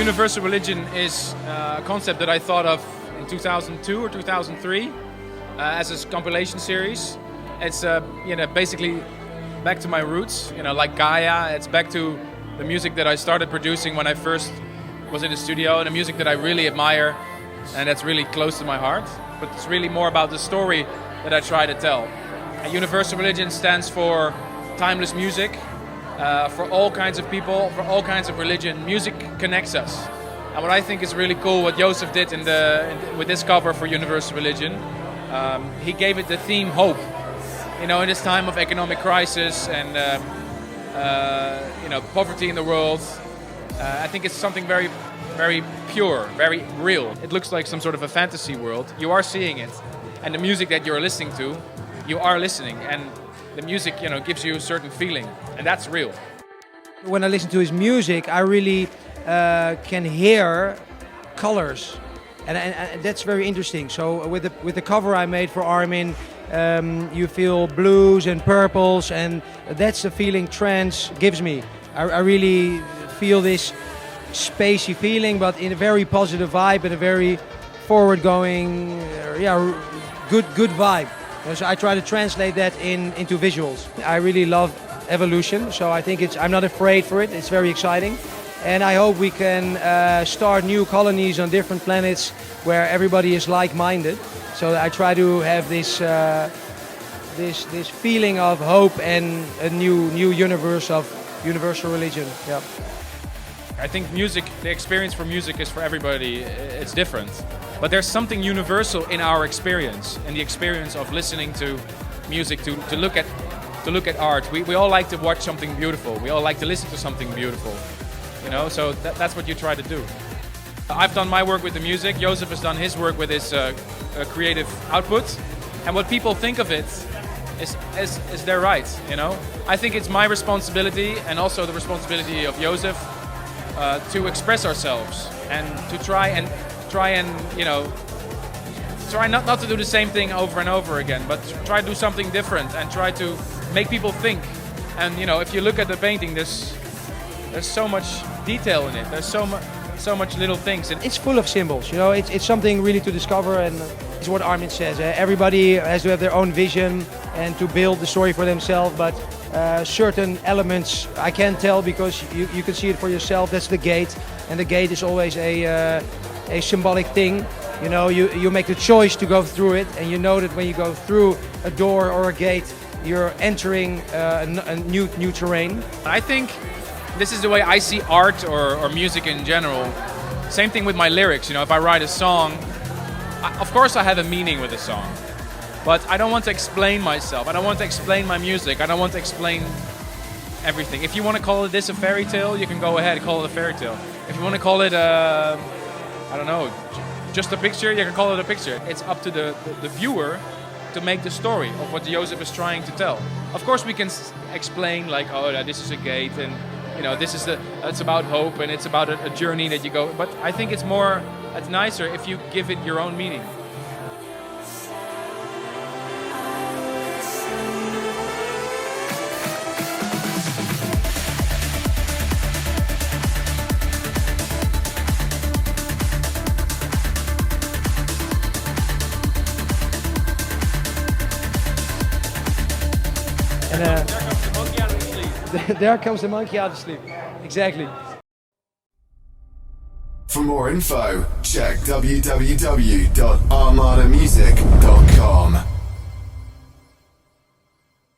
Universal religion is a concept that I thought of in 2002 or 2003 as a compilation series. It's basically back to my roots, like Gaia. It's back to the music that I started producing when I first was in the studio, and the music that I really admire and that's really close to my heart. But it's really more about the story that I try to tell. And Universal religion stands for timeless music. For all kinds of people, for all kinds of religion, music connects us. And what I think is really cool, what Jozef did with this cover for Universal religion, he gave it the theme hope. In this time of economic crisis and poverty in the world, I think it's something very, very pure, very real. It looks like some sort of a fantasy world. You are seeing it, and the music that you're listening to, you are listening, and the music, gives you a certain feeling, and that's real. When I listen to his music, I really can hear colors, and that's very interesting. So with the cover I made for Armin, you feel blues and purples, and that's the feeling trance gives me. I really feel this spacey feeling, but in a very positive vibe and a very forward-going, good vibe. So I try to translate that into visuals. I really love evolution, so I think I'm not afraid for it. It's very exciting, and I hope we can start new colonies on different planets where everybody is like-minded. So I try to have this feeling of hope and a new universe of universal religion. Yeah. I think music, the experience for music is for everybody. It's different. But there's something universal in our experience, in the experience of listening to music, to look at art. We all like to watch something beautiful. We all like to listen to something beautiful. So that's what you try to do. I've done my work with the music. Jozef has done his work with his creative output. And what people think of it is their right. I think it's my responsibility and also the responsibility of Jozef to express ourselves and to try not to do the same thing over and over again, but try to do something different and try to make people think. And if you look at the painting, there's so much detail in it. There's so much little things. And it's full of symbols. It's something really to discover, and it's what Armin says. Everybody has to have their own vision and to build the story for themselves. But certain elements I can't tell because you can see it for yourself. That's the gate, and the gate is always a symbolic thing. You make the choice to go through it, and you know that when you go through a door or a gate, you're entering a new terrain. I think this is the way I see art or music in general. Same thing with my lyrics. If I write a song, of course I have a meaning with a song, but I don't want to explain myself. I don't want to explain my music. I don't want to explain everything. If you want to call this a fairy tale, you can go ahead and call it a fairy tale. If you want to call it just a picture, you can call it a picture. It's up to the viewer to make the story of what Jozef is trying to tell. Of course we can explain like, this is a gate, and it's about hope, and it's about a journey that you go. But I think it's nicer if you give it your own meaning. And there comes the monkey out of sleep. Exactly. For more info, check www.armadamusic.com.